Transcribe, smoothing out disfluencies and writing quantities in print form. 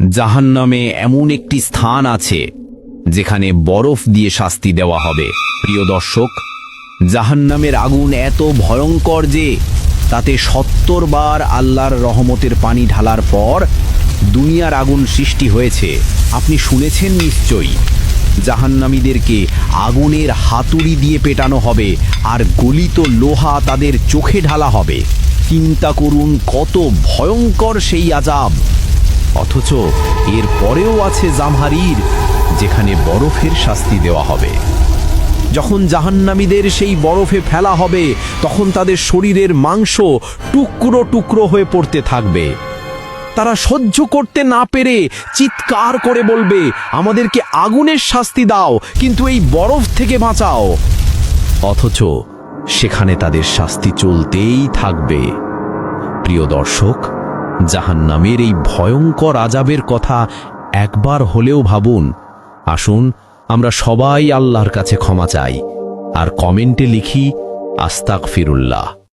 জাহান্নামে এমন একটি স্থান আছে যেখানে বরফ দিয়ে শাস্তি দেওয়া হবে। প্রিয় দর্শক, জাহান্নামের আগুন এত ভয়ঙ্কর যে তাতে ৭০ বার আল্লাহর রহমতের পানি ঢালার পর দুনিয়ার আগুন সৃষ্টি হয়েছে। আপনি শুনেছেন নিশ্চয়ই, জাহান্নামীদেরকে আগুনের হাতুড়ি দিয়ে পেটানো হবে আর গলিত লোহা তাদের চোখে ঢালা হবে। চিন্তা করুন কত ভয়ঙ্কর সেই আযাব। অথচ এর পরেও আছে জামহারির, যেখানে বরফের শাস্তি দেওয়া হবে। যখন জাহান্নামীদের সেই বরফে ফেলা হবে তখন তাদের শরীরের মাংস টুকরো টুকরো হয়ে পড়তে থাকবে। তারা সহ্য করতে না পেরে চিৎকার করে বলবে, আমাদেরকে আগুনের শাস্তি দাও, কিন্তু এই বরফ থেকে বাঁচাও। অথচ সেখানে তাদের শাস্তি চলতেই থাকবে। প্রিয় দর্শক, জাহান্নামের এই ভয়ঙ্কর আযাবের কথা একবার হলেও ভাবুন। আসুন আমরা সবাই আল্লাহর কাছে ক্ষমা চাই আর কমেন্টে লিখি আস্তাগফিরুল্লাহ।